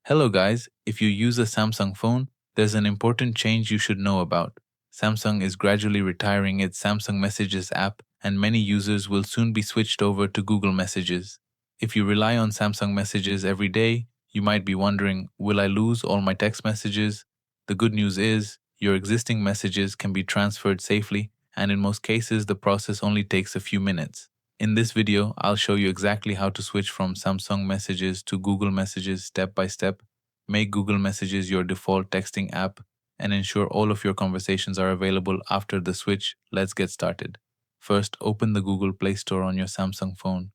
Hello guys, if you use a Samsung phone, there's an important change you should know about. Samsung is gradually retiring its Samsung Messages app, and many users will soon be switched over to Google Messages. If you rely on Samsung Messages every day, you might be wondering, will I lose all my text messages? The good news is, your existing messages can be transferred safely, and in most cases the process only takes a few minutes. In this video, I'll show you exactly how to switch from Samsung Messages to Google Messages step by step, make Google Messages your default texting app, and ensure all of your conversations are available after the switch. Let's get started. First, open the Google Play Store on your Samsung phone.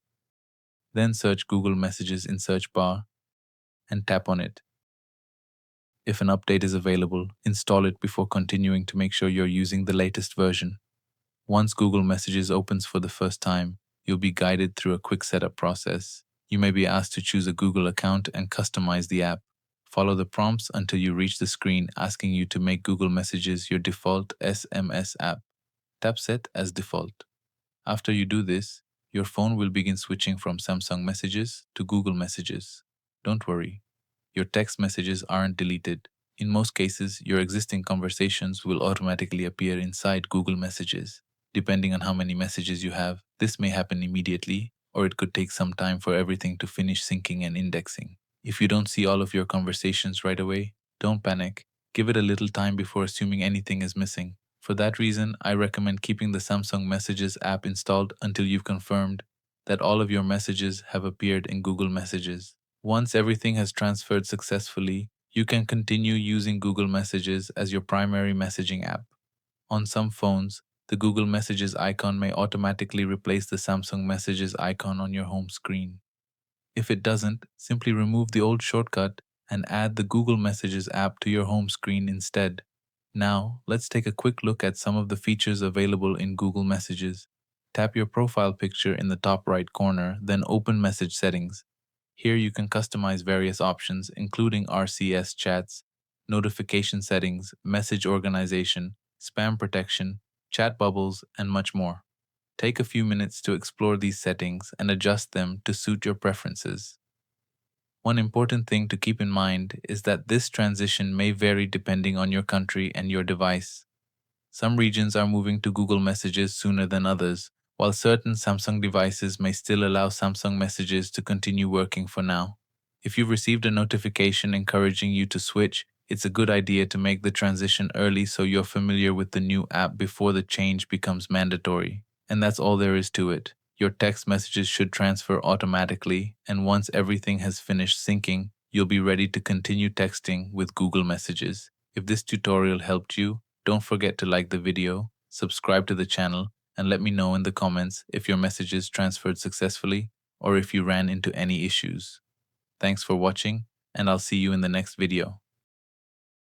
Then search Google Messages in search bar and tap on it. If an update is available, install it before continuing to make sure you're using the latest version. Once Google Messages opens for the first time, you'll be guided through a quick setup process. You may be asked to choose a Google account and customize the app. Follow the prompts until you reach the screen asking you to make Google Messages your default SMS app. Tap Set as default. After you do this, your phone will begin switching from Samsung Messages to Google Messages. Don't worry, your text messages aren't deleted. In most cases, your existing conversations will automatically appear inside Google Messages. Depending on how many messages you have, this may happen immediately, or it could take some time for everything to finish syncing and indexing. If you don't see all of your conversations right away, don't panic. Give it a little time before assuming anything is missing. For that reason, I recommend keeping the Samsung Messages app installed until you've confirmed that all of your messages have appeared in Google Messages. Once everything has transferred successfully, you can continue using Google Messages as your primary messaging app. On some phones, the Google Messages icon may automatically replace the Samsung Messages icon on your home screen. If it doesn't, simply remove the old shortcut and add the Google Messages app to your home screen instead. Now, let's take a quick look at some of the features available in Google Messages. Tap your profile picture in the top right corner, then open Message Settings. Here you can customize various options, including RCS chats, notification settings, message organization, spam protection, chat bubbles, and much more. Take a few minutes to explore these settings and adjust them to suit your preferences. One important thing to keep in mind is that this transition may vary depending on your country and your device. Some regions are moving to Google Messages sooner than others, while certain Samsung devices may still allow Samsung Messages to continue working for now. If you've received a notification encouraging you to switch, it's a good idea to make the transition early so you're familiar with the new app before the change becomes mandatory. And that's all there is to it. Your text messages should transfer automatically, and once everything has finished syncing, you'll be ready to continue texting with Google Messages. If this tutorial helped you, don't forget to like the video, subscribe to the channel, and let me know in the comments if your messages transferred successfully or if you ran into any issues. Thanks for watching, and I'll see you in the next video.